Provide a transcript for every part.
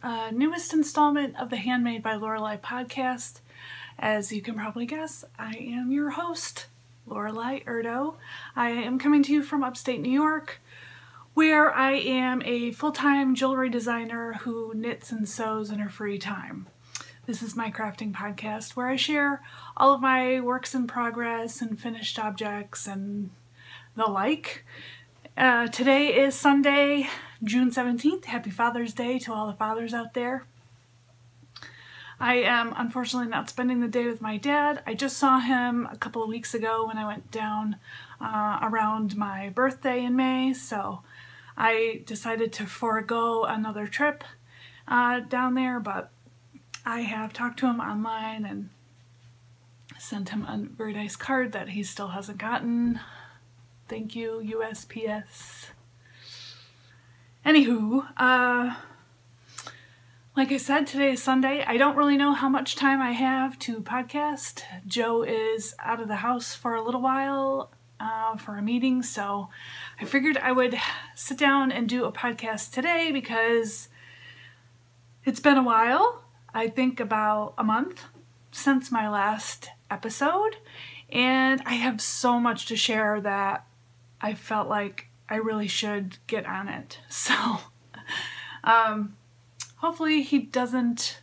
the newest installment of the Handmade by Lorelei podcast. As you can probably guess, I am your host, Lorelei Erdo. I am coming to you from upstate New York, where I am a full-time jewelry designer who knits and sews in her free time. This is my crafting podcast where I share all of my works in progress and finished objects and the like. Today is Sunday, June 17th. Happy Father's Day to all the fathers out there. I am unfortunately not spending the day with my dad. I just saw him a couple of weeks ago when I went down around my birthday in May, so I decided to forego another trip down there, but I have talked to him online and sent him a very nice card that he still hasn't gotten. Thank you, USPS. Anywho, like I said, today is Sunday. I don't really know how much time I have to podcast. Joe is out of the house for a little while for a meeting, so I figured I would sit down and do a podcast today because it's been a while. I think about a month since my last episode, and I have so much to share that I felt like I really should get on it. So hopefully he doesn't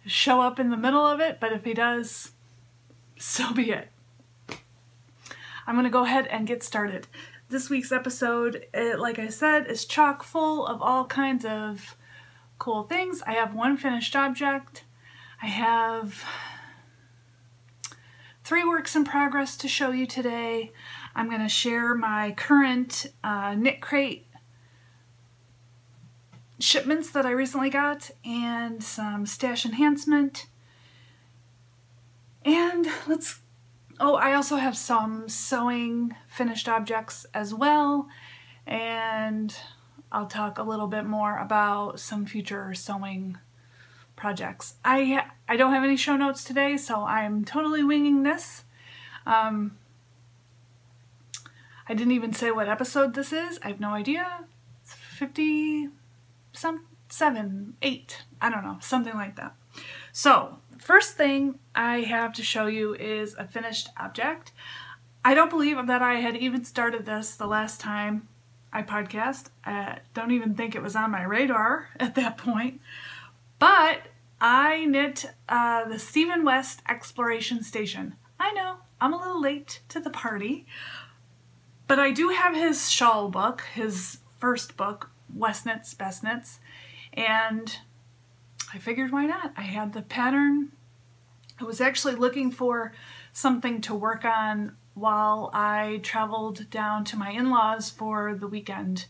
show up in the middle of it, but if he does, so be it. I'm going to go ahead and get started. This week's episode, like I said, is chock full of all kinds of cool things. I have one finished object. I have 3 works in progress to show you today. I'm going to share my current Knitcrate shipments that I recently got and some stash enhancement. And I also have some sewing finished objects as well, and I'll talk a little bit more about some future sewing projects. I don't have any show notes today, so I'm totally winging this. I didn't even say what episode this is. I have no idea. It's 7, 8, I don't know, something like that. So, first thing I have to show you is a finished object. I don't believe that I had even started this the last time I podcast. I don't even think it was on my radar at that point. But I knit the Stephen West Exploration Station. I know, I'm a little late to the party, but I do have his shawl book, his first book, West Knits, Best Knits, and I figured why not? I had the pattern. I was actually looking for something to work on while I traveled down to my in-laws for the weekend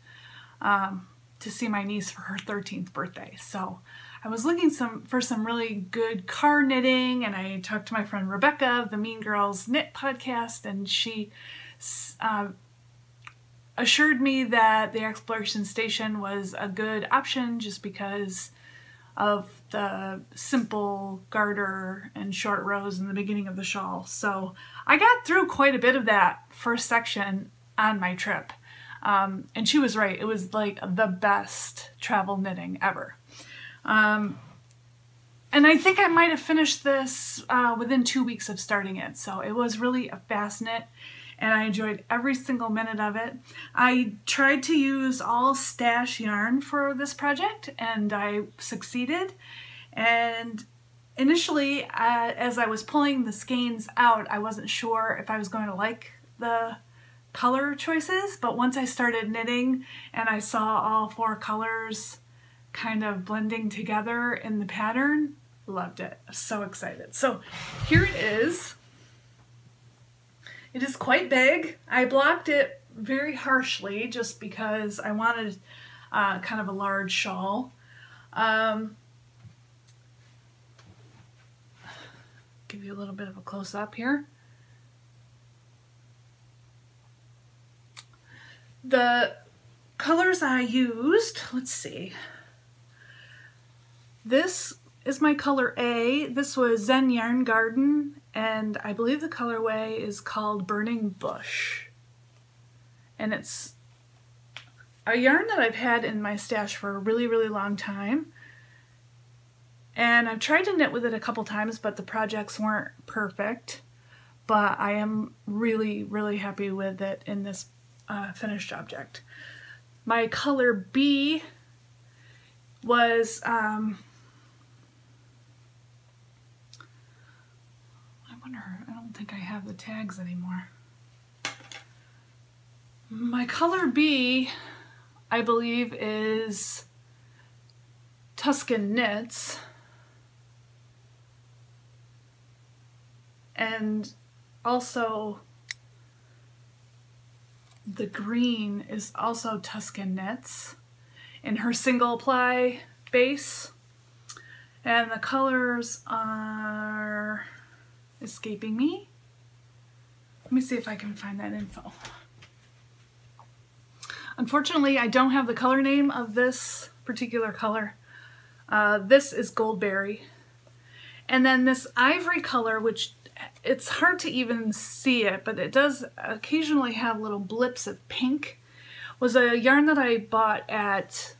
to see my niece for her 13th birthday. So I was looking for some really good car knitting, and I talked to my friend Rebecca of the Mean Girls Knit podcast, and she assured me that the Exploration Station was a good option just because of the simple garter and short rows in the beginning of the shawl. So I got through quite a bit of that first section on my trip. And she was right. It was like the best travel knitting ever. And I think I might have finished this within 2 weeks of starting it. So it was really a fast knit, and I enjoyed every single minute of it. I tried to use all stash yarn for this project, and I succeeded. And initially, as I was pulling the skeins out, I wasn't sure if I was going to like the color choices, but once I started knitting and I saw all 4 colors kind of blending together in the pattern, loved it. I'm so excited. So here it is. It is quite big. I blocked it very harshly just because I wanted kind of a large shawl. Give you a little bit of a close-up here. The colors I used, let's see. This is my color A. This was Zen Yarn Garden, and I believe the colorway is called Burning Bush. And it's a yarn that I've had in my stash for a really, really long time. And I've tried to knit with it a couple times, but the projects weren't perfect. But I am really, really happy with it in this finished object. My color B was, I wonder, I don't think I have the tags anymore. My color B, I believe, is Tusken Knits. And also the green is also Tusken Knits in her single ply base. And the colors are escaping me. Let me see if I can find that info. Unfortunately, I don't have the color name of this particular color. This is Goldberry. And then this ivory color, which it's hard to even see it, but it does occasionally have little blips of pink, was a yarn that I bought at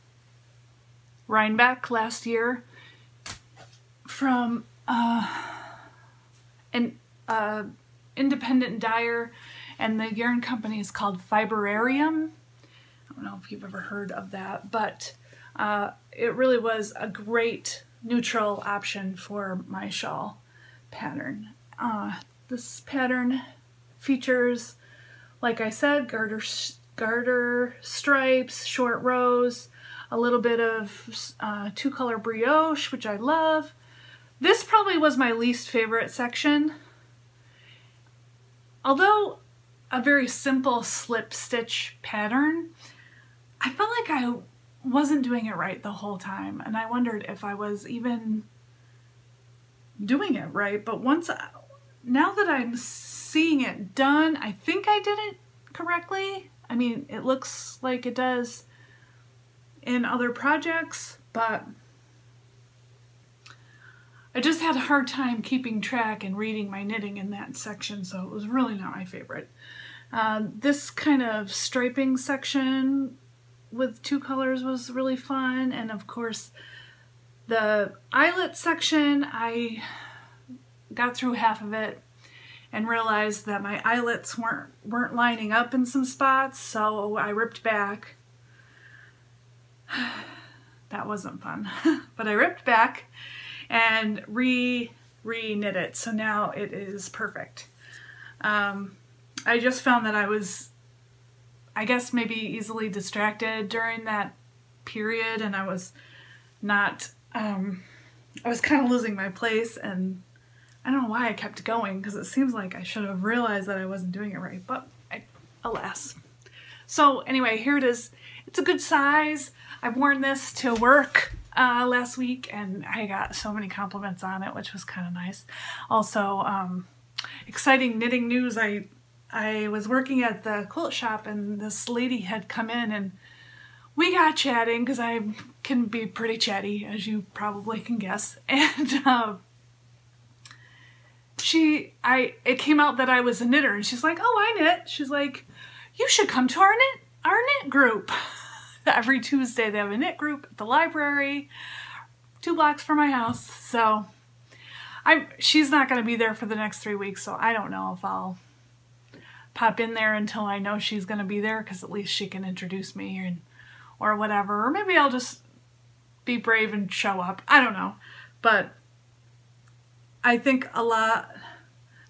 Rhinebeck last year from an independent dyer, and the yarn company is called Fiberarium. I don't know if you've ever heard of that, but it really was a great neutral option for my shawl pattern. This pattern features, like I said, garter stripes, short rows, a little bit of two-color brioche, which I love. This probably was my least favorite section. Although a very simple slip stitch pattern, I felt like I wasn't doing it right the whole time, and I wondered if I was even doing it right. But now that I'm seeing it done, I think I did it correctly. I mean, it looks like it does in other projects, but I just had a hard time keeping track and reading my knitting in that section, so it was really not my favorite. This kind of striping section with two colors was really fun, and of course the eyelet section, I got through half of it and realized that my eyelets weren't lining up in some spots, so I ripped back. That wasn't fun. But I ripped back and re-knit it, so now it is perfect. I just found that I was, I guess, maybe easily distracted during that period, and I was not, I was kind of losing my place, and I don't know why I kept going, because it seems like I should have realized that I wasn't doing it right, but alas. So anyway, here it is. It's a good size. I've worn this to work last week, and I got so many compliments on it, which was kind of nice. Also, exciting knitting news. I was working at the quilt shop, and this lady had come in, and we got chatting, because I can be pretty chatty, as you probably can guess. And it came out that I was a knitter, and she's like, "Oh, I knit." She's like, "You should come to our knit group." Every Tuesday they have a knit group at the library, 2 blocks from my house. So she's not going to be there for the next 3 weeks, so I don't know if I'll pop in there until I know she's going to be there, because at least she can introduce me or whatever. Or maybe I'll just be brave and show up. I don't know. But I think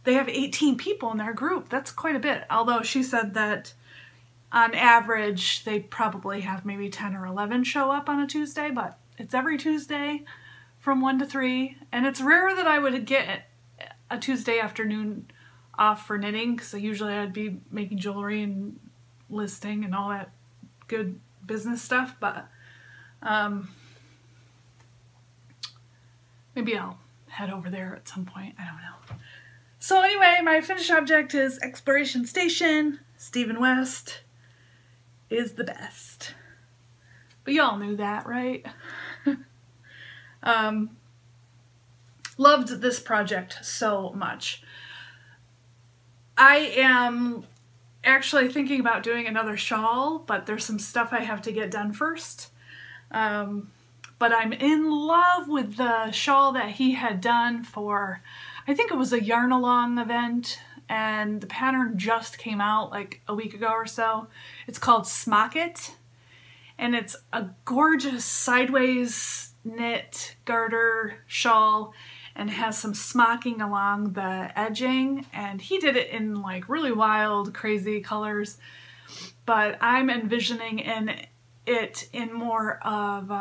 they have 18 people in their group. That's quite a bit. Although she said that on average, they probably have maybe 10 or 11 show up on a Tuesday, but it's every Tuesday from 1 to 3. And it's rare that I would get a Tuesday afternoon off for knitting, because usually I'd be making jewelry and listing and all that good business stuff, but maybe I'll head over there at some point. I don't know. So anyway, my finished object is Exploration Station. Stephen West is the best. But y'all knew that, right? Loved this project so much. I am actually thinking about doing another shawl, but there's some stuff I have to get done first. But I'm in love with the shawl that he had done for, I think it was a Yarn Along event, and the pattern just came out like a week ago or so. It's called Smock It, and it's a gorgeous sideways knit garter shawl and has some smocking along the edging, and he did it in like really wild, crazy colors, but I'm envisioning it in more of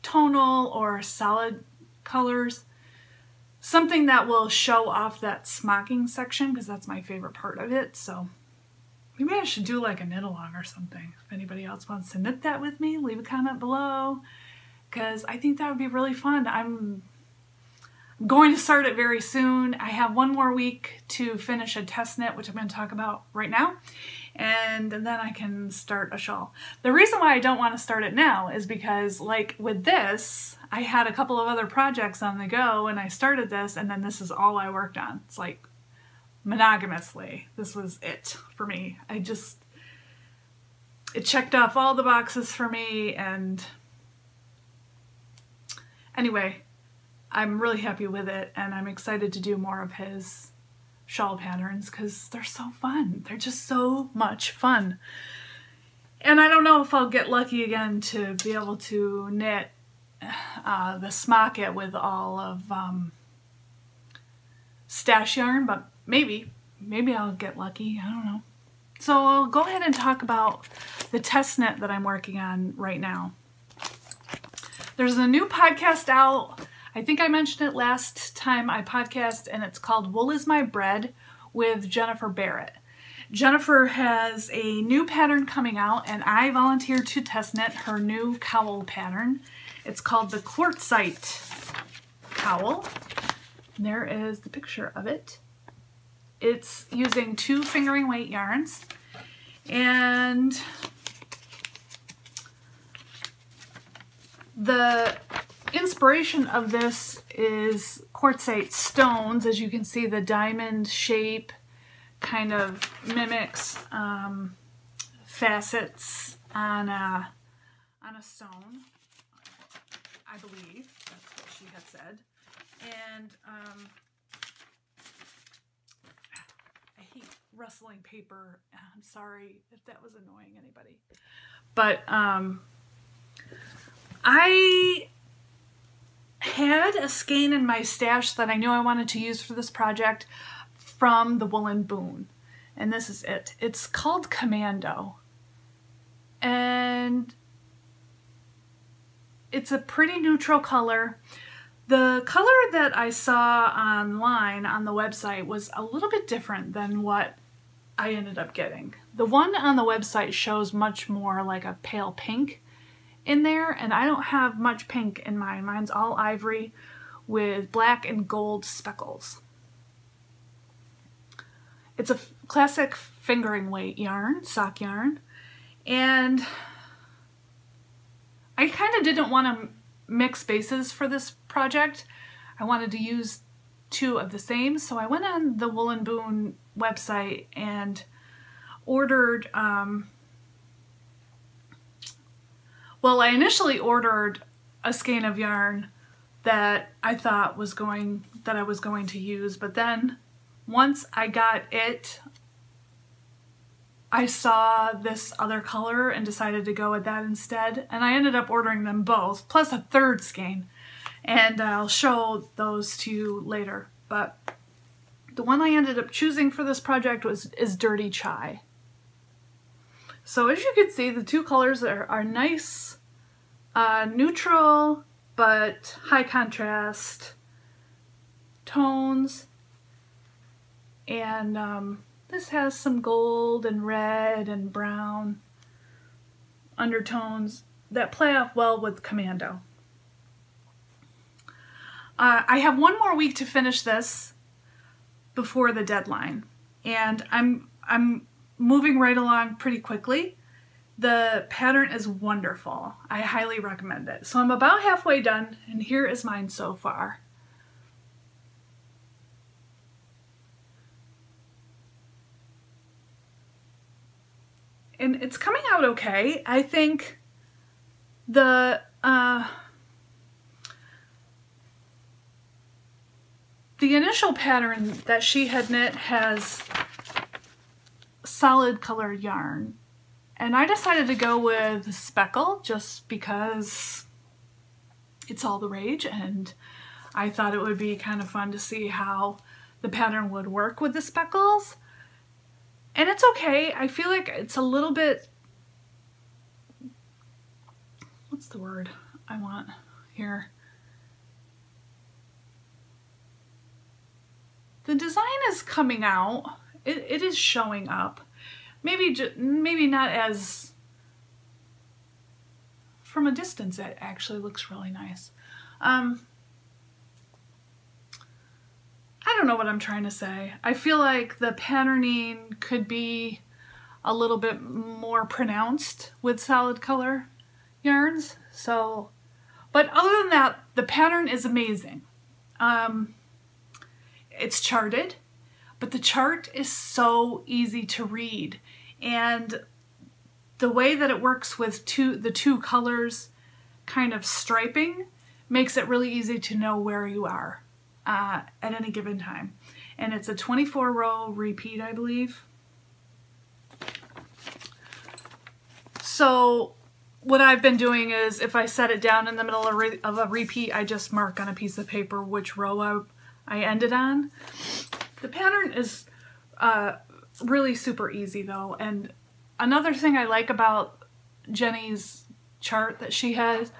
tonal or solid colors, something that will show off that smocking section, because that's my favorite part of it. So maybe I should do like a knit along or something. If anybody else wants to knit that with me, leave a comment below, because I think that would be really fun. I'm going to start it very soon. I have one more week to finish a test knit, which I'm going to talk about right now, and then I can start a shawl. The reason why I don't want to start it now is because, like with this, I had a couple of other projects on the go and I started this, and then this is all I worked on. It's like monogamously. This was it for me. It checked off all the boxes for me, and anyway, I'm really happy with it, and I'm excited to do more of his shawl patterns because they're so fun. They're just so much fun. And I don't know if I'll get lucky again to be able to knit the Smock It with all of stash yarn, but maybe I'll get lucky. I don't know. So I'll go ahead and talk about the test knit that I'm working on right now. There's a new podcast out. I think I mentioned it last time I podcast, and it's called Wool is My Bread with Jennifer Barrett. Jennifer has a new pattern coming out, and I volunteered to test knit her new cowl pattern. It's called the Quartzite cowl. And there is the picture of it. It's using 2 fingering weight yarns, and the inspiration of this is quartzite stones. As you can see, the diamond shape kind of mimics facets on a stone, I believe. That's what she had said. And I hate rustling paper. I'm sorry if that was annoying anybody. But I had a skein in my stash that I knew I wanted to use for this project from the Woolen Boon, and this is it. It's called Commando, and it's a pretty neutral color. The color that I saw online on the website was a little bit different than what I ended up getting. The one on the website shows much more like a pale pink in there, and I don't have much pink in mine. Mine's all ivory with black and gold speckles. It's a classic fingering weight yarn, sock yarn, and I kind of didn't want to mix bases for this project. I wanted to use 2 of the same, so I went on the Woolen Boon website and ordered well, I initially ordered a skein of yarn that I thought I was going to use, but then once I got it, I saw this other color and decided to go with that instead, and I ended up ordering them both, plus a 3rd skein, and I'll show those to you later. But the one I ended up choosing for this project is Dirty Chai. So as you can see, the 2 colors are nice, neutral but high contrast tones, and this has some gold and red and brown undertones that play off well with Commando. I have one more week to finish this before the deadline, and I'm moving right along pretty quickly. The pattern is wonderful. I highly recommend it. So I'm about halfway done, and here is mine so far. and it's coming out okay. I think the initial pattern that she had knit has solid colored yarn, and I decided to go with speckle just because it's all the rage, and I thought it would be kind of fun to see how the pattern would work with the speckles. And it's okay. I feel like it's a little bit, what's the word I want here? The design is coming out. It is showing up. Maybe not as, from a distance it actually looks really nice. I don't know what I'm trying to say. I feel like the patterning could be a little bit more pronounced with solid color yarns. So, but other than that, the pattern is amazing. It's charted, but the chart is so easy to read, and the way that it works with the two colors kind of striping makes it really easy to know where you are at any given time. And it's a 24 row repeat, I believe. So what I've been doing is, if I set it down in the middle of a repeat, I just mark on a piece of paper which row I ended on. The pattern is really super easy though, and another thing I like about Jenny's chart that she has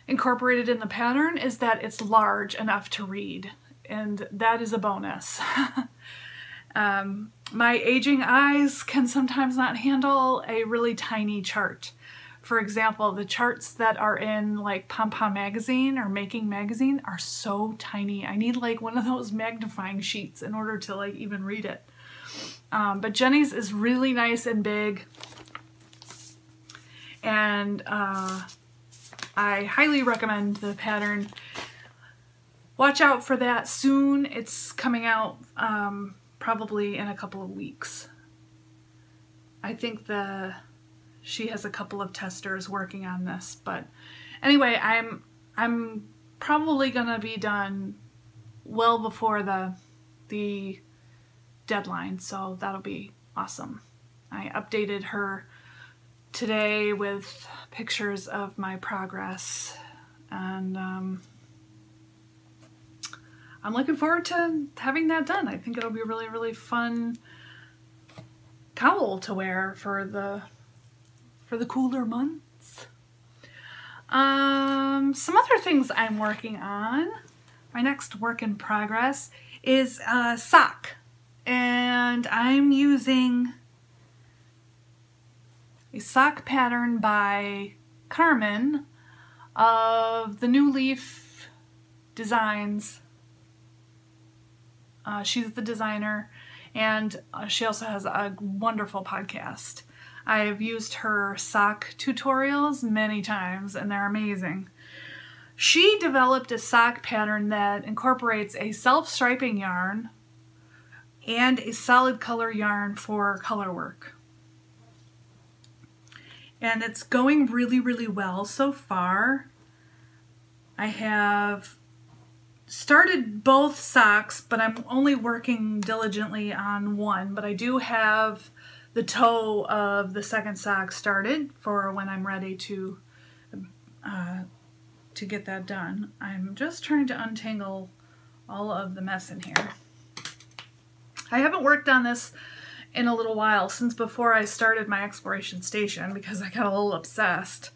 incorporated in the pattern is that it's large enough to read, and that is a bonus. My aging eyes can sometimes not handle a really tiny chart. For example, the charts that are in like Pom Pom magazine or Making magazine are so tiny. I need like one of those magnifying sheets in order to like even read it. But Jenny's is really nice and big, and I highly recommend the pattern. Watch out for that soon. It's coming out probably in a couple of weeks. I think she has a couple of testers working on this, but anyway, I'm probably gonna be done well before the deadline, so that'll be awesome. I updated her today with pictures of my progress, and I'm looking forward to having that done. I think it'll be a really, really fun cowl to wear for the cooler months. Some other things I'm working on. My next work in progress is a sock, and I'm using a sock pattern by Carmen of the New Leaf Designs. She's the designer, and she also has a wonderful podcast. I've used her sock tutorials many times, and they're amazing. She developed a sock pattern that incorporates a self-striping yarn and a solid color yarn for color work. And it's going really, really well so far. I have started both socks, but I'm only working diligently on one, but I do have the toe of the second sock started for when I'm ready to get that done. I'm just trying to untangle all of the mess in here. I haven't worked on this in a little while, since before I started my exploration station, because I got a little obsessed.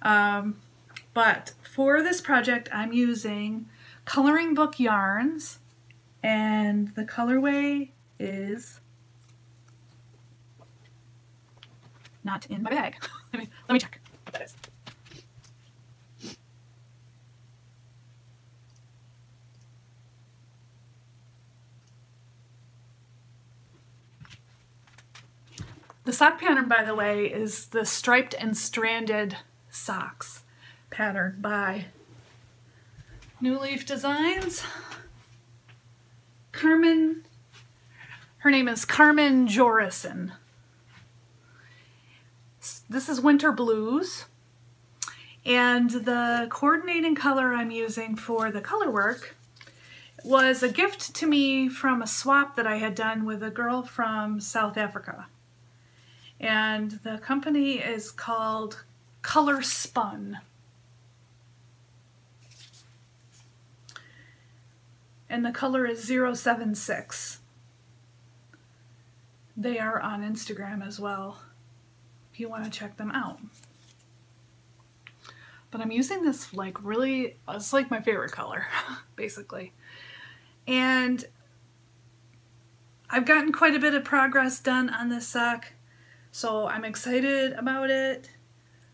But for this project, I'm using coloring book yarns, and the colorway is not in my bag. let me check what that is. The sock pattern, by the way, is the Striped and Stranded Socks pattern by New Leaf Designs. Carmen, her name is Carmen Jorissen. this is Winter Blues, and the coordinating color I'm using for the color work was a gift to me from a swap that I had done with a girl from South Africa. And the company is called Color Spun. And the color is 076. They are on Instagram as well, if you want to check them out. But I'm using this like really, it's like my favorite color, basically. And I've gotten quite a bit of progress done on this sock, so I'm excited about it.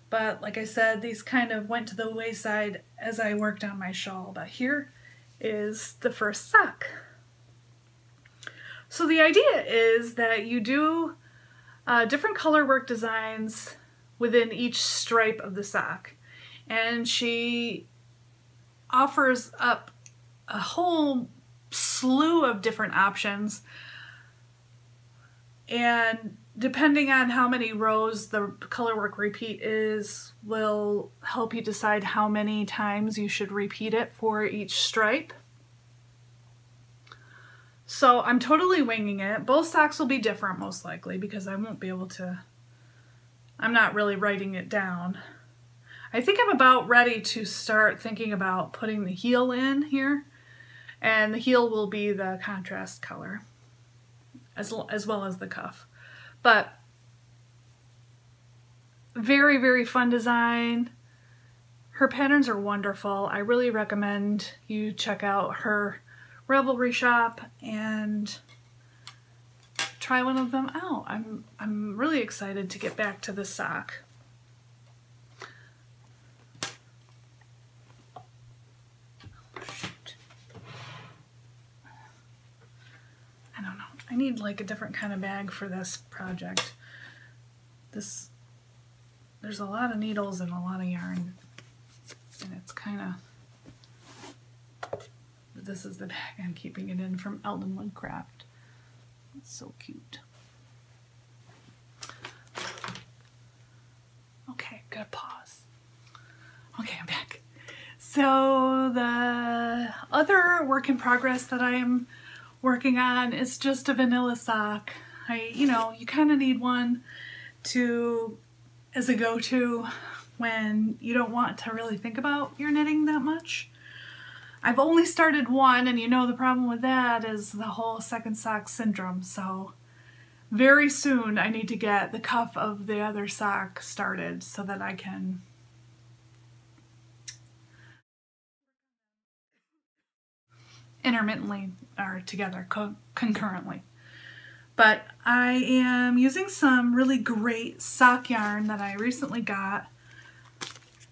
But like I said, these kind of went to the wayside as I worked on my shawl. But here is the first sock. So the idea is that you do different color work designs within each stripe of the sock. And she offers up a whole slew of different options. And depending on how many rows the color work repeat is, will help you decide how many times you should repeat it for each stripe. So I'm totally winging it. Both socks will be different most likely because I won't be able to, I'm not really writing it down. I think I'm about ready to start thinking about putting the heel in here, and the heel will be the contrast color as well as the cuff. But very, very fun design. Her patterns are wonderful. I really recommend you check out her Ravelry shop and try one of them out. I'm really excited to get back to this sock. I don't know. I need like a different kind of bag for this project. There's a lot of needles and a lot of yarn, and it's kind of. This is the bag I'm keeping it in from Eldon Woodcraft. It's so cute. Okay, gotta pause. Okay, I'm back. So the other work in progress that I am working on is just a vanilla sock. You kind of need one as a go-to when you don't want to really think about your knitting that much. I've only started one, and the problem with that is the whole second sock syndrome. So very soon I need to get the cuff of the other sock started so that I can intermittently or together, concurrently. But I am using some really great sock yarn that I recently got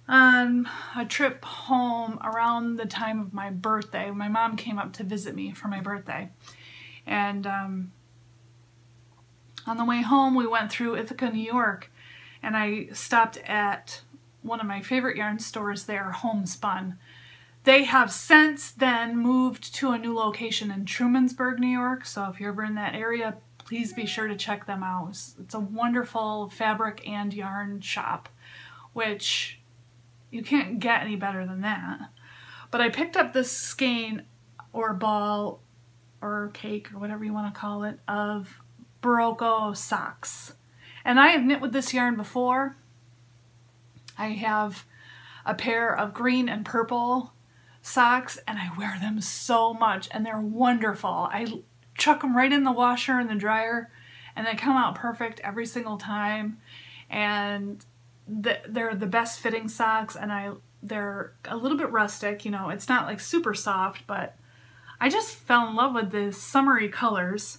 on a trip home around the time of my birthday. My mom came up to visit me for my birthday, and on the way home we went through Ithaca, New York, and I stopped at one of my favorite yarn stores there, Homespun. They have since then moved to a new location in Trumansburg, New York, so if you're ever in that area, please be sure to check them out. It's a wonderful fabric and yarn shop, which you can't get any better than that. But I picked up this skein or ball or cake or whatever you want to call it of Berrocco socks. And I have knit with this yarn before. I have a pair of green and purple socks and I wear them so much and they're wonderful. I chuck them right in the washer and the dryer and they come out perfect every single time. And they're the best fitting socks, and they're a little bit rustic, it's not like super soft, but I just fell in love with the summery colors,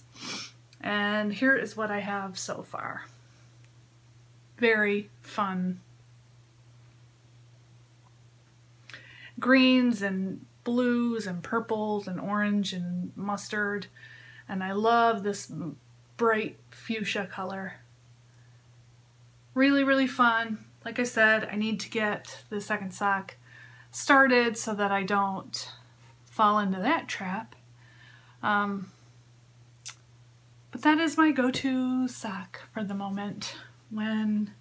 and here is what I have so far. Very fun. Greens and blues and purples and orange and mustard, and I love this bright fuchsia color. Really, really fun. Like I said, I need to get the second sock started so that I don't fall into that trap. But that is my go-to sock for the moment when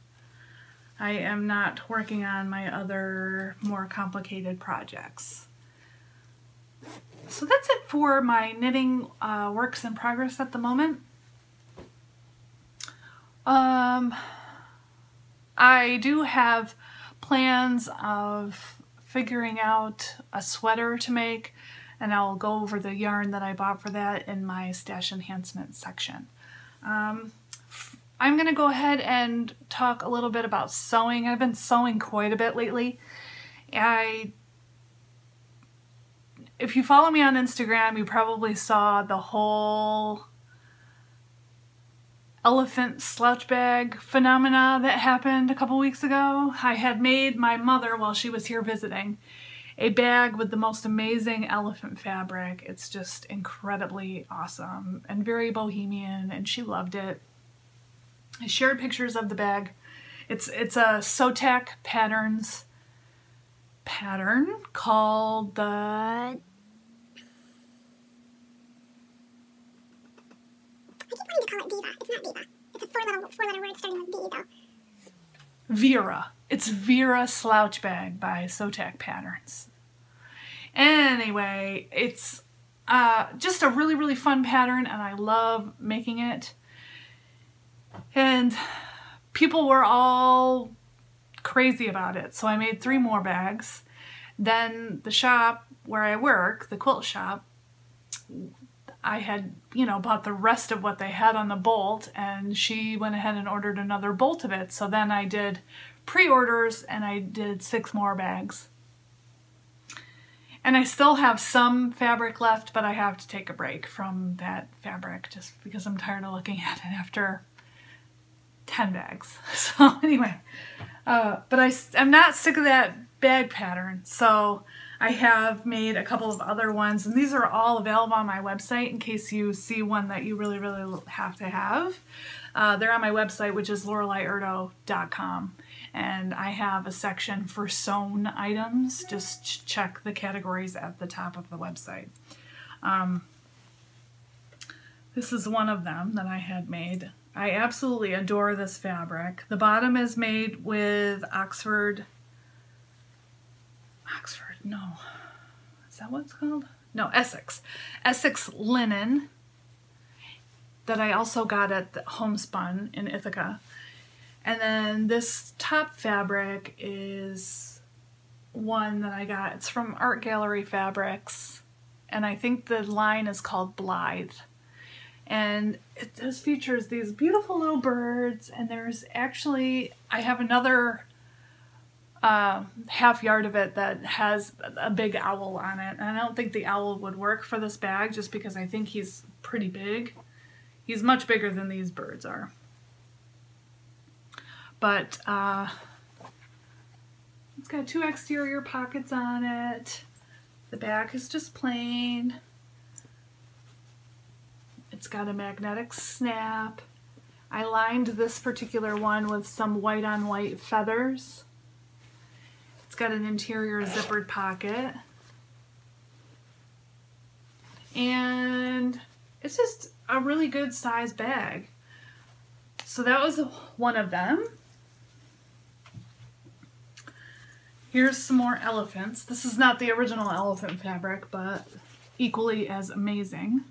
I am not working on my other more complicated projects. So that's it for my knitting works in progress at the moment. I do have plans of figuring out a sweater to make, and I'll go over the yarn that I bought for that in my stash enhancement section. I'm going to go ahead and talk a little bit about sewing. I've been sewing quite a bit lately. If you follow me on Instagram, you probably saw the whole elephant slouch bag phenomena that happened a couple weeks ago. I had made my mother, while she was here visiting, a bag with the most amazing elephant fabric. It's just incredibly awesome and very bohemian, and she loved it. I shared pictures of the bag. It's a Sotak patterns pattern called the... I keep wanting to call it Diva. It's not Diva. It's a four-letter word starting with D, though. Vera. It's Vera Slouch Bag by Sotak Patterns. Anyway, it's just a really, really fun pattern, and I love making it. And people were all crazy about it, so I made 3 more bags. Then the shop where I work, the quilt shop, I had, you know, bought the rest of what they had on the bolt, and she went ahead and ordered another bolt of it. So then I did pre-orders, and I did 6 more bags. And I still have some fabric left, but I have to take a break from that fabric just because I'm tired of looking at it after 10 bags. So anyway, but I'm not sick of that bag pattern. So I have made a couple of other ones, and these are all available on my website in case you see one that you really, really have to have. They're on my website, which is loreleiurdo.com. And I have a section for sewn items. Just check the categories at the top of the website. This is one of them that I had made. I absolutely adore this fabric. The bottom is made with Essex linen that I also got at the Homespun in Ithaca. And then this top fabric is one that I got. It's from Art Gallery Fabrics, and I think the line is called Blythe. And it just features these beautiful little birds, and there's actually, I have another half yard of it that has a big owl on it, and I don't think the owl would work for this bag just because I think he's pretty big. He's much bigger than these birds are. But it's got 2 exterior pockets on it. The back is just plain. It's got a magnetic snap. I lined this particular one with some white on white feathers. It's got an interior zippered pocket. And it's just a really good size bag. So that was one of them. Here's some more elephants. This is not the original elephant fabric, but equally as amazing.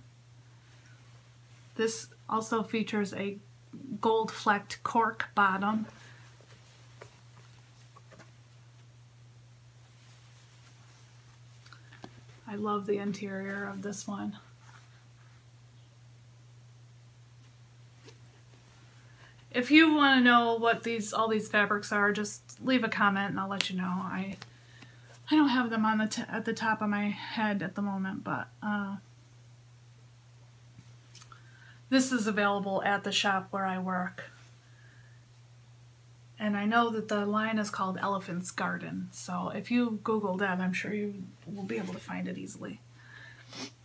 This also features a gold flecked cork bottom. I love the interior of this one. If you want to know what all these fabrics are, just leave a comment and I'll let you know. I don't have them on at the top of my head at the moment, but this is available at the shop where I work. And I know that the line is called Elephant's Garden, so if you Google that, I'm sure you will be able to find it easily.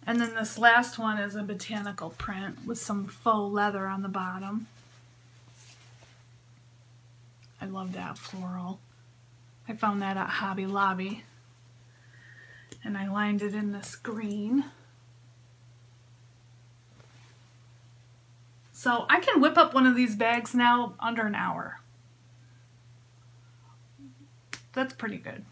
And then this last one is a botanical print with some faux leather on the bottom. I love that floral. I found that at Hobby Lobby. And I lined it in this green. So I can whip up one of these bags now under an hour. that's pretty good.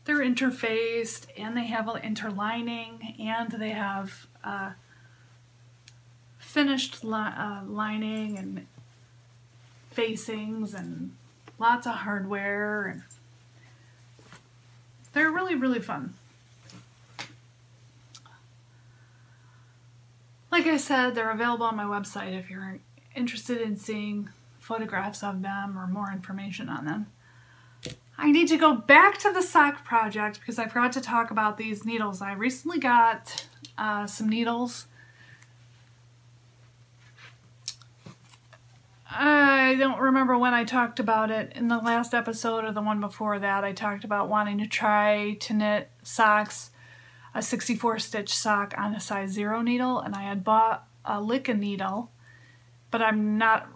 They're interfaced, and they have an interlining, and they have finished lining and facings and lots of hardware, and they're really, really fun. Like I said, they're available on my website if you're interested in seeing photographs of them or more information on them. I need to go back to the sock project because I forgot to talk about these needles. I recently got some needles. I don't remember when I talked about it. In the last episode or the one before that, I talked about wanting to try to knit socks, a 64 stitch sock on a size 0 needle, and I had bought a Llama needle, but I'm not,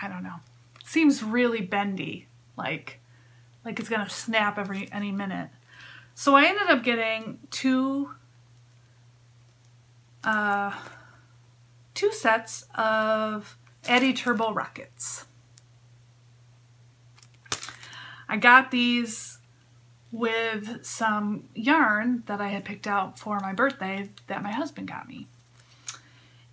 I don't know. It seems really bendy, like it's gonna snap any minute. So I ended up getting two sets of Llady Turbo Rockets. I got these with some yarn that I had picked out for my birthday that my husband got me.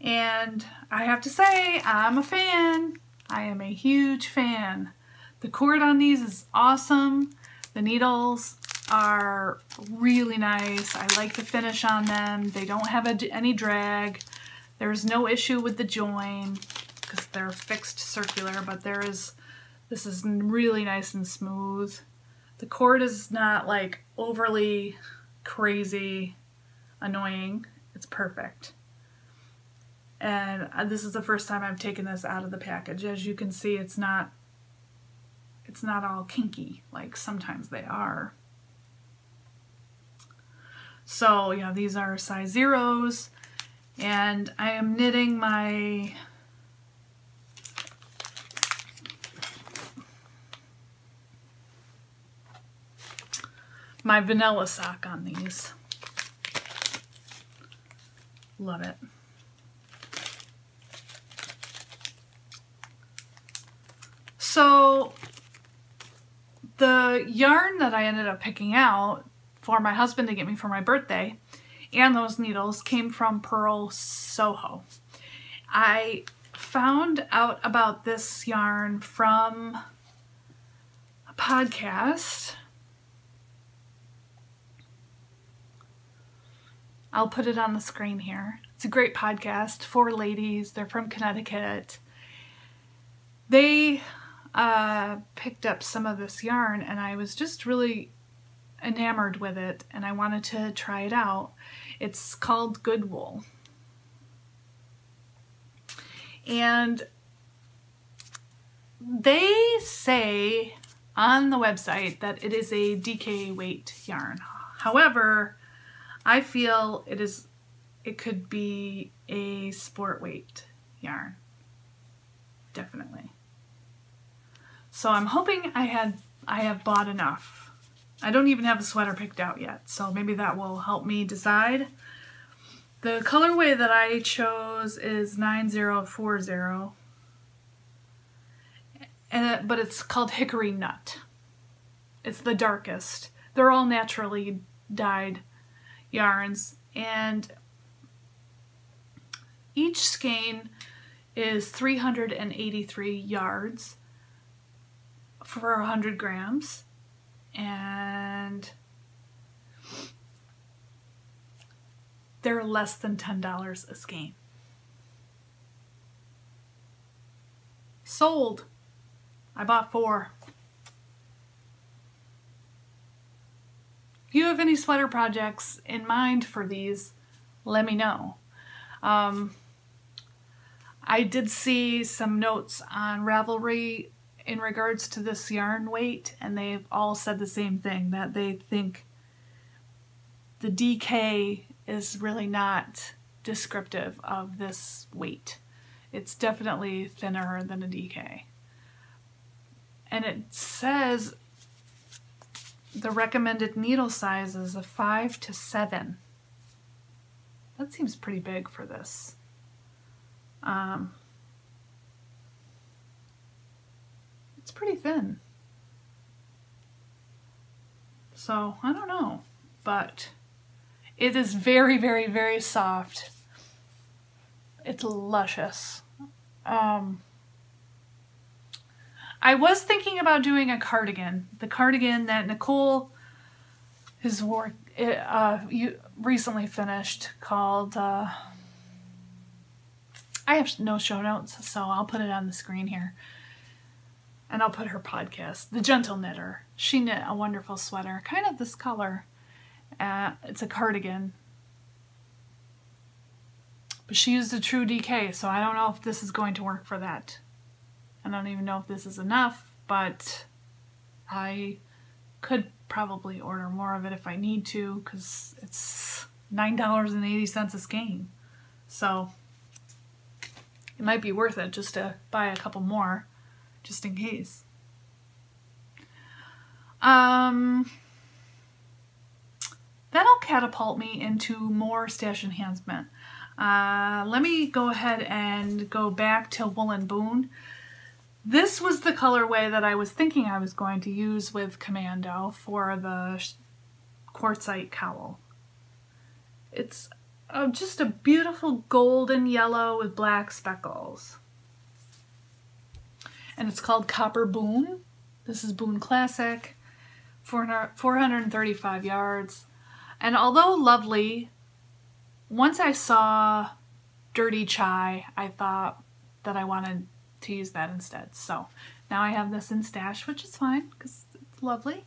And I have to say, I'm a fan. I am a huge fan. The cord on these is awesome. The needles are really nice. I like the finish on them. They don't have any drag. There's no issue with the join because they're fixed circular, but this is really nice and smooth. The cord is not like overly crazy annoying. It's perfect. And this is the first time I've taken this out of the package. As you can see, it's not all kinky like sometimes they are. So yeah, these are size 0s, and I am knitting my vanilla sock on these. Love it. So the yarn that I ended up picking out for my husband to get me for my birthday and those needles came from Purl Soho. I found out about this yarn from a podcast. I'll put it on the screen here. It's a great podcast. 4 ladies. They're from Connecticut. They picked up some of this yarn, and I was just really enamored with it, and I wanted to try it out. It's called Good Wool. And they say on the website that it is a DK weight yarn. However, I feel it could be a sport weight yarn. Definitely. So I'm hoping I have bought enough. I don't even have a sweater picked out yet, so maybe that will help me decide. The colorway that I chose is 9040, but it's called Hickory Nut. It's the darkest. They're all naturally dyed yarns, and each skein is 383 yards for 100 grams, and they're less than $10 a skein. Sold. I bought 4. If you have any sweater projects in mind for these, let me know. I did see some notes on Ravelry in regards to this yarn weight, and they've all said the same thing, that they think the DK is really not descriptive of this weight. It's definitely thinner than a DK. And it says the recommended needle size is a 5 to 7. That seems pretty big for this. pretty thin. So I don't know, but it is very, very, very soft. It's luscious. I was thinking about doing a cardigan. The cardigan that Nicole has recently finished called, I have no show notes, so I'll put it on the screen here. And I'll put her podcast, The Gentle Knitter. She knit a wonderful sweater, kind of this color. It's a cardigan. But she used a true DK, so I don't know if this is going to work for that. I don't even know if this is enough, but I could probably order more of it if I need to, because it's $9.80 a skein. So it might be worth it just to buy a couple more, just in case. That'll catapult me into more stash enhancement. Let me go ahead and go back to Woolen Boon. This was the colorway that I was thinking I was going to use with Commando for the quartzite cowl. It's just a beautiful golden yellow with black speckles. And it's called Copper Boon. This is Boon Classic, 435 yards. And although lovely, once I saw Dirty Chai, I thought that I wanted to use that instead. So now I have this in stash, which is fine because it's lovely.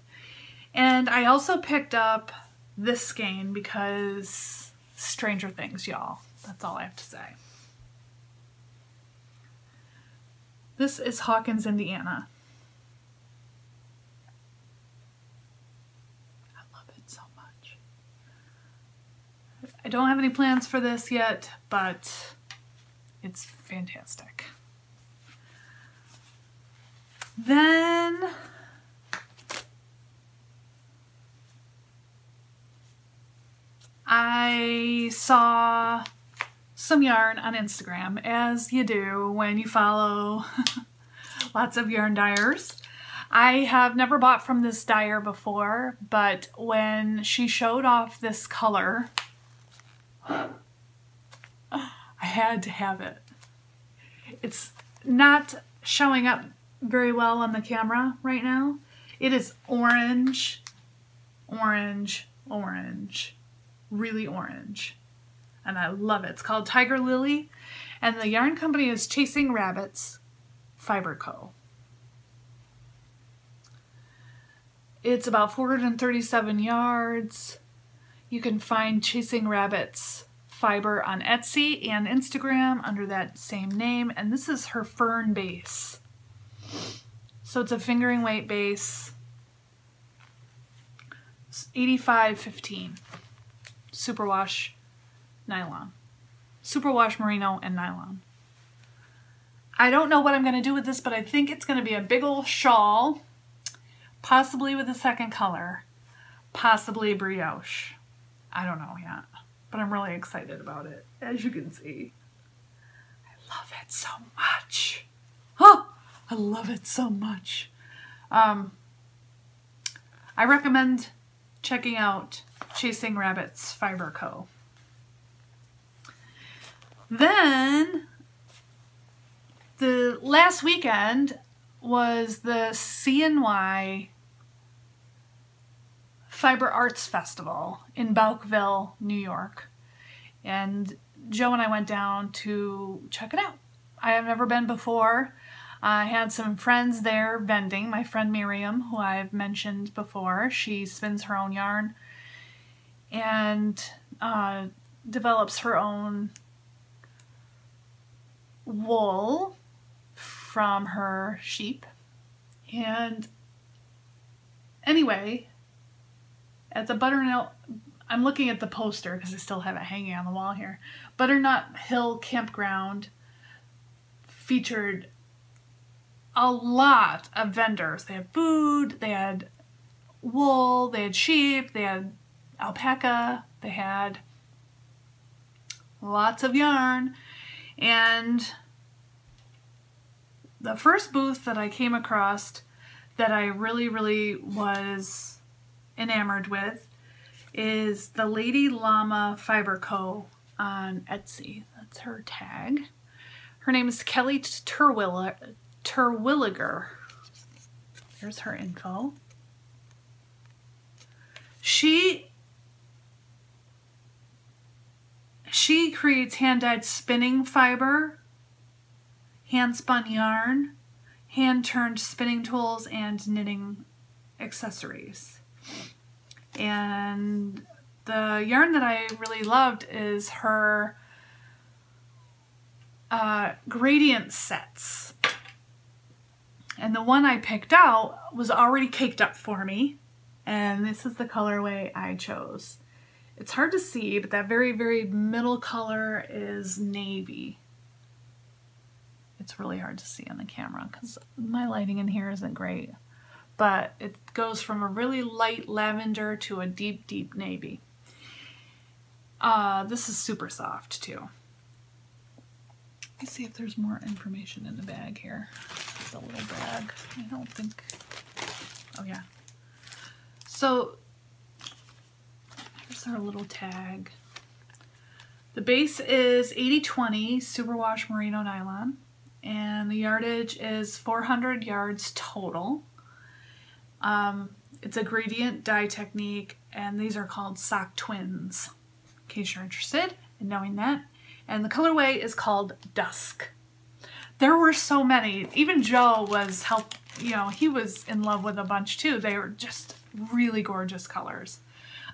And I also picked up this skein because Stranger Things, y'all. That's all I have to say. This is Hawkins, Indiana. I love it so much. I don't have any plans for this yet, but it's fantastic. Then I saw some yarn on Instagram, as you do when you follow lots of yarn dyers. I have never bought from this dyer before, but when she showed off this color, I had to have it. It's not showing up very well on the camera right now. It is orange, orange, orange, really orange, and I love it. It's called Tiger Lily, and the yarn company is Chasing Rabbits Fiber Co. It's about 437 yards. You can find Chasing Rabbits Fiber on Etsy and Instagram under that same name, and this is her fern base. So it's a fingering weight base, 85/15, superwash nylon, superwash merino and nylon. I don't know what I'm going to do with this, but I think it's going to be a big old shawl, possibly with a second color, possibly brioche. I don't know yet, but I'm really excited about it, as you can see. I love it so much. Oh! I love it so much. I recommend checking out Chasing Rabbits Fiber Co. Then, the last weekend was the CNY Fiber Arts Festival in Bouckville, New York. And Joe and I went down to check it out. I have never been before. I had some friends there vending. My friend Miriam, who I've mentioned before, she spins her own yarn and develops her own wool from her sheep. And anyway, at the Butternut, I'm looking at the poster because I still have it hanging on the wall here. Butternut Hill Campground featured a lot of vendors. They had food, they had wool, they had sheep, they had alpaca, they had lots of yarn. And the first booth that I came across that I really was enamored with is the Llady Llama Fiber Co. on Etsy. That's her tag. Her name is Kelly Terwilliger. There's her info. She creates hand-dyed spinning fiber, hand-spun yarn, hand-turned spinning tools, and knitting accessories. And the yarn that I really loved is her gradient sets. And the one I picked out was already caked up for me. And this is the colorway I chose. It's hard to see, but that very middle color is navy. It's really hard to see on the camera because my lighting in here isn't great. But it goes from a really light lavender to a deep navy. This is super soft too. Let's see if there's more information in the bag here. The little bag. I don't think... Oh yeah. So here's our little tag. The base is 80/20 superwash merino nylon, and the yardage is 400 yards total. It's a gradient dye technique, and these are called sock twins, in case you're interested in knowing that. And the colorway is called Dusk. There were so many. Even Joe was he was in love with a bunch too. They were just really gorgeous colors.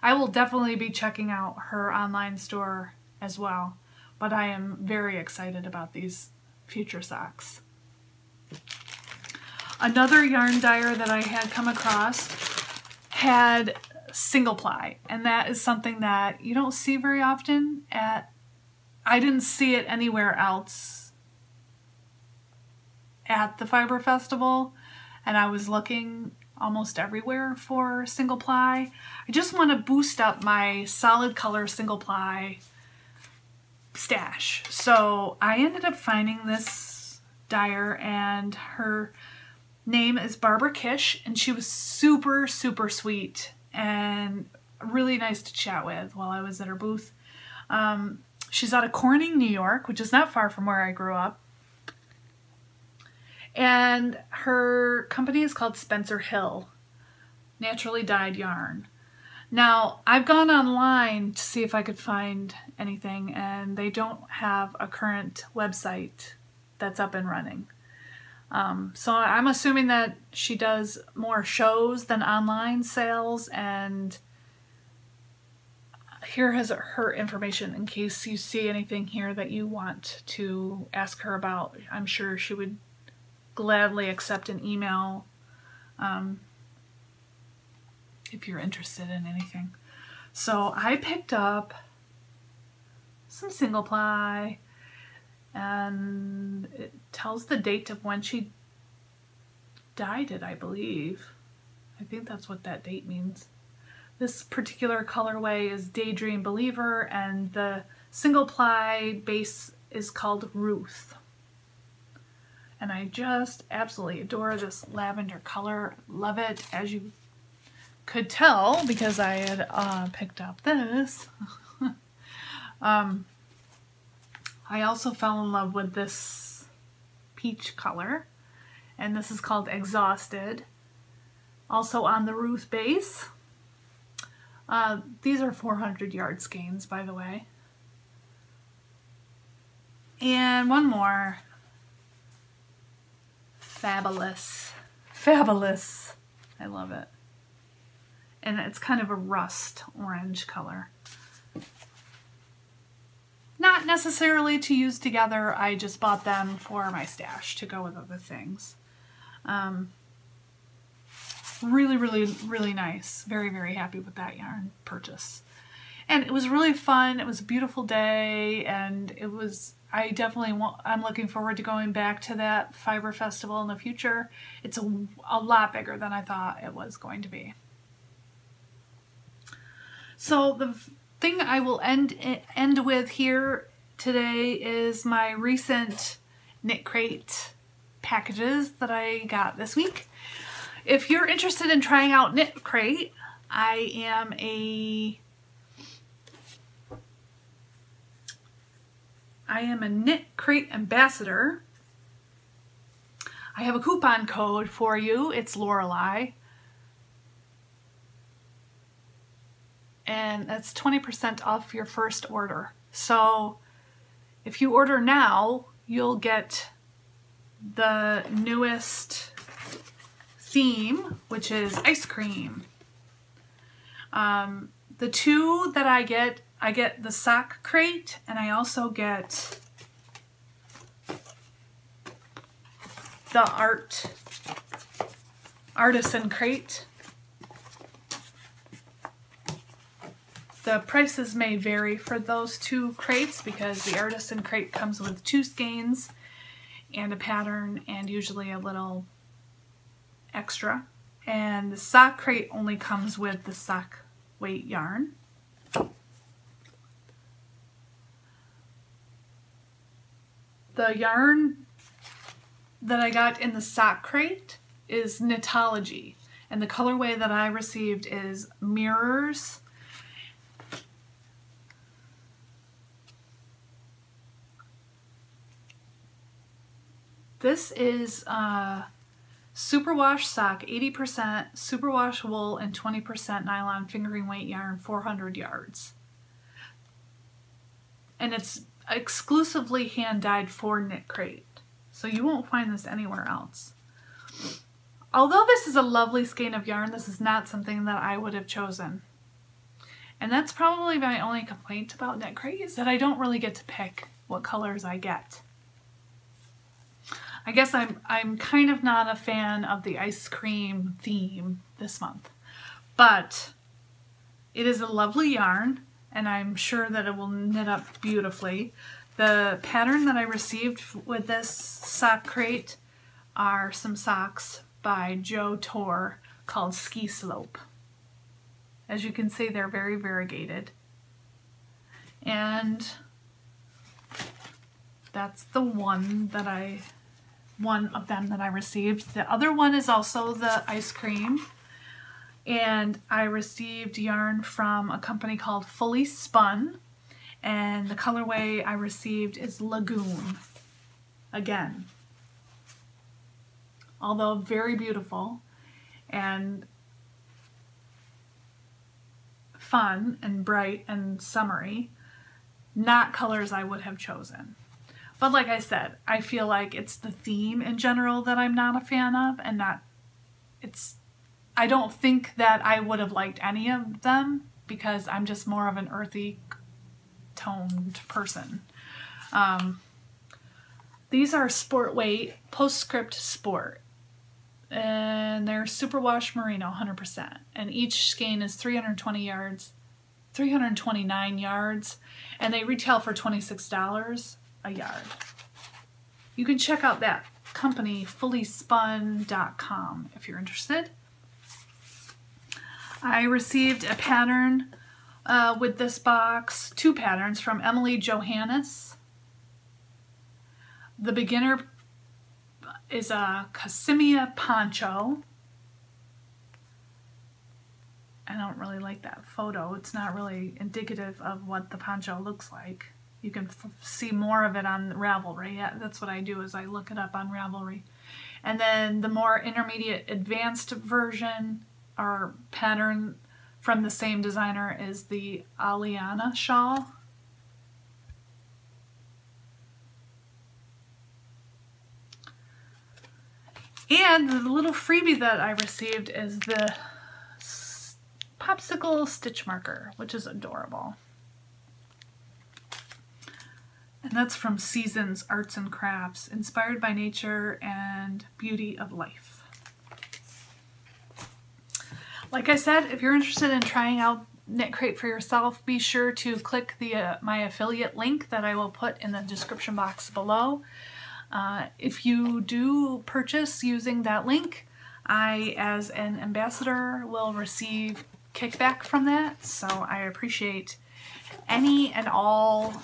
I will definitely be checking out her online store as well, but I am very excited about these future socks. Another yarn dyer that I had come across had single ply, and that is something that you don't see very often I didn't see it anywhere else at the Fiber Festival, and I was looking almost everywhere for single ply. I just want to boost up my solid color single ply stash. So I ended up finding this dyer, and her name is Barbara Kish, and she was super sweet and really nice to chat with while I was at her booth. She's out of Corning, New York, which is not far from where I grew up. And her company is called Spencer Hill Naturally Dyed Yarn. Now, I've gone online to see if I could find anything, and they don't have a current website that's up and running. So I'm assuming that she does more shows than online sales, and here has her information in case you see anything here that you want to ask her about. I'm sure she would gladly accept an email if you're interested in anything. So I picked up some single ply, and it tells the date of when she dyed it, I believe. I think that's what that date means. This particular colorway is Daydream Believer, and the single ply base is called Ruth. And I just absolutely adore this lavender color. Love it, as you could tell because I had picked up this. I also fell in love with this peach color, and this is called Exhausted. Also on the Ruth base. These are 400 yard skeins, by the way. And one more. Fabulous. Fabulous. I love it. And it's kind of a rust orange color. Not necessarily to use together, I just bought them for my stash to go with other things. Really nice. Very happy with that yarn purchase. And it was really fun. It was a beautiful day, and it was, I'm looking forward to going back to that Fiber Festival in the future. It's a lot bigger than I thought it was going to be. So the thing I will end with here today is my recent Knitcrate packages that I got this week. If you're interested in trying out Knitcrate, I am a Knitcrate ambassador. I have a coupon code for you. It's Lorelei. And that's 20% off your first order. So if you order now, you'll get the newest theme, which is ice cream. The two that I get the sock crate, and I also get the artisan crate. The prices may vary for those two crates because the artisan crate comes with 2 skeins and a pattern and usually a little extra. And the sock crate only comes with the sock weight yarn. The yarn that I got in the sock crate is Knitology, and the colorway that I received is Mirrors. This is superwash sock, 80% superwash wool and 20% nylon fingering weight yarn, 400 yards. And it's exclusively hand dyed for Knitcrate, so you won't find this anywhere else. Although this is a lovely skein of yarn, this is not something that I would have chosen. And that's probably my only complaint about Knitcrate, is that I don't really get to pick what colors I get. I guess I'm kind of not a fan of the ice cream theme this month, but it is a lovely yarn and I'm sure that it will knit up beautifully. The pattern that I received with this sock crate are some socks by Joe Tor called Ski Slope. As you can see, they're very variegated. And that's the one of them that I received. The other one is also the ice cream. And I received yarn from a company called Fully Spun. And the colorway I received is Lagoon. Again. Although very beautiful and fun and bright and summery, not colors I would have chosen. But like I said, I feel like it's the theme in general that I'm not a fan of, and I don't think that I would have liked any of them because I'm just more of an earthy toned person. These are sport weight, Postscript Sport. And they're superwash merino, 100%. And each skein is 329 yards, and they retail for $26 a yard. You can check out that company, fullyspun.com, if you're interested. I received a pattern with this box, 2 patterns from Emily Johannes. The beginner is a Casimia poncho. I don't really like that photo. It's not really indicative of what the poncho looks like. You can see more of it on Ravelry. Yeah, that's what I do, is I look it up on Ravelry. And then the more intermediate advanced version or pattern from the same designer is the Aliana shawl. And the little freebie that I received is the popsicle stitch marker, which is adorable. And that's from Seasons Arts and Crafts, inspired by nature and beauty of life. Like I said, if you're interested in trying out Knitcrate for yourself, be sure to click the my affiliate link that I will put in the description box below. If you do purchase using that link, I, as an ambassador, will receive kickback from that, so I appreciate any and all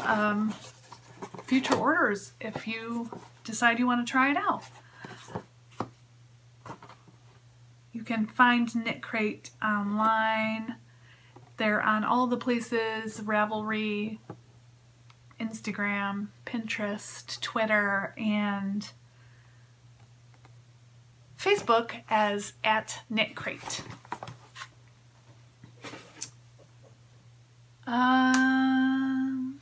future orders if you decide you want to try it out. You can find Knitcrate online. They're on all the places, Ravelry, Instagram, Pinterest, Twitter, and Facebook as @Knitcrate. I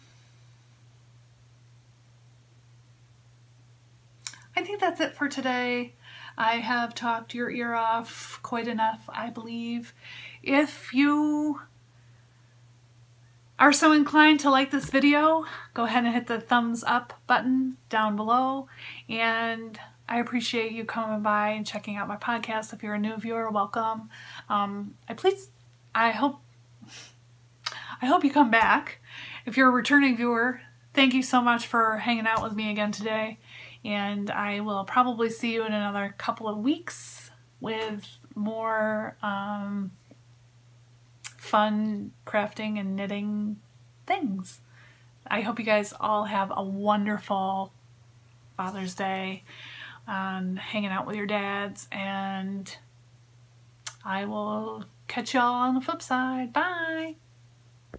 think that's it for today. I have talked your ear off quite enough, I believe. If you are so inclined to like this video, go ahead and hit the thumbs up button down below. And I appreciate you coming by and checking out my podcast. If you're a new viewer, welcome. I hope you come back. If you're a returning viewer, thank you so much for hanging out with me again today. And I will probably see you in another couple of weeks with more fun crafting and knitting things. I hope you guys all have a wonderful Father's Day, hanging out with your dads, and I will catch y'all on the flip side. Bye!